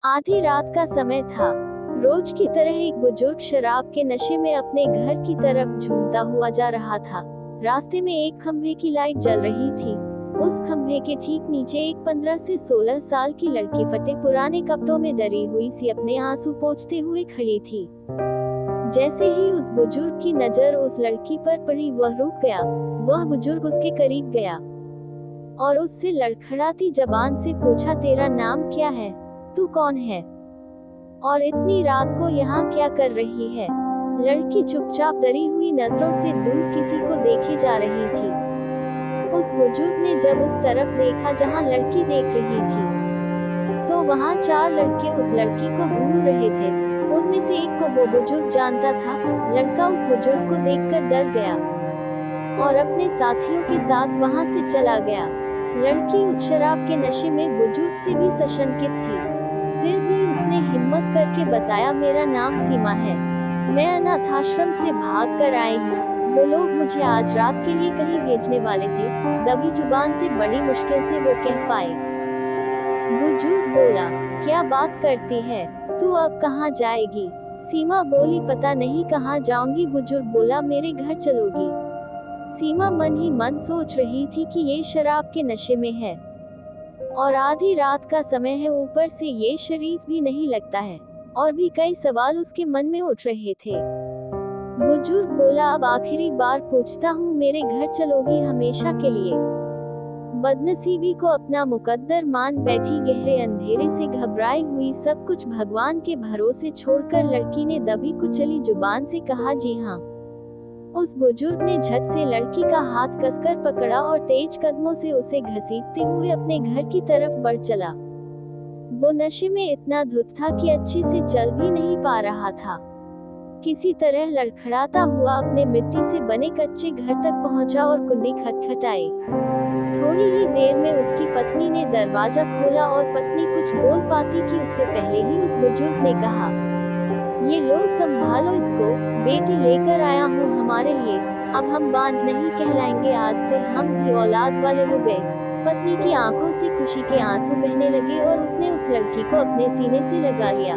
आधी रात का समय था। रोज की तरह एक बुजुर्ग शराब के नशे में अपने घर की तरफ झूमता हुआ जा रहा था। रास्ते में एक खंभे की लाइट जल रही थी। उस खंभे के ठीक नीचे एक 15 से 16 साल की लड़की फटे पुराने कपड़ों में डरी हुई सी अपने आंसू पोंछते हुए खड़ी थी। जैसे ही उस बुजुर्ग की नजर उस लड़की पर पड़ी, वह रुक गया। वह बुजुर्ग उसके करीब गया और उससे लड़खड़ाती जबान से पूछा, तेरा नाम क्या है? तू कौन है? और इतनी रात को यहाँ क्या कर रही है? लड़की चुपचाप डरी हुई नजरों से दूर किसी को देखे जा रही थी। उस बुजुर्ग ने जब उस तरफ देखा जहाँ लड़की देख रही थी, तो वहाँ 4 लड़के उस लड़की को घूर रहे थे। उनमें से एक को वो बुजुर्ग जानता था। लड़का उस बुजुर्ग को देखकर डर गया और अपने साथियों के साथ वहाँ से चला गया। लड़की उस शराब के नशे में बुजुर्ग से भी सशंकित थी। फिर भी उसने हिम्मत करके बताया, मेरा नाम सीमा है। मैं अनाथाश्रम से भाग कर आई हूँ। वो लोग मुझे आज रात के लिए कहीं भेजने वाले थे। दबी जुबान से बड़ी मुश्किल से वो कह पाए। बुजुर्ग बोला, क्या बात करती है? तू अब कहाँ जाएगी? सीमा बोली, पता नहीं कहाँ जाऊंगी। बुजुर्ग बोला, मेरे घर चलोगी? सीमा मन ही मन सोच रही थी कि ये शराब के नशे में है और आधी रात का समय है, ऊपर से ये शरीफ भी नहीं लगता है। और भी कई सवाल उसके मन में उठ रहे थे। बुजुर्ग बोला, अब आखिरी बार पूछता हूँ, मेरे घर चलोगी हमेशा के लिए? बदनसीबी को अपना मुकद्दर मान बैठी गहरे अंधेरे से घबराई हुई सब कुछ भगवान के भरोसे छोड़कर लड़की ने दबी कुचली जुबान से कहा, जी हाँ। उस बुजुर्ग ने झट से लड़की का हाथ कसकर पकड़ा और तेज कदमों से उसे घसीटते हुए अपने घर की तरफ बढ़ चला। वो नशे में इतना धुत था कि अच्छे से चल भी नहीं पा रहा था। किसी तरह लड़खड़ाता हुआ अपने मिट्टी से बने कच्चे घर तक पहुंचा और कुंडी खटखटाई। थोड़ी ही देर में उसकी पत्नी ने दरवाजा खोला और पत्नी कुछ बोल पाती कि उससे पहले ही उस बुजुर्ग ने कहा, ये लो, संभालो इसको, बेटी लेकर आया हूँ हमारे लिए। अब हम बांझ नहीं कहलाएंगे, आज से हम भी औलाद वाले हो गए। पत्नी की आंखों से खुशी के आंसू बहने लगे और उसने उस लड़की को अपने सीने से लगा लिया।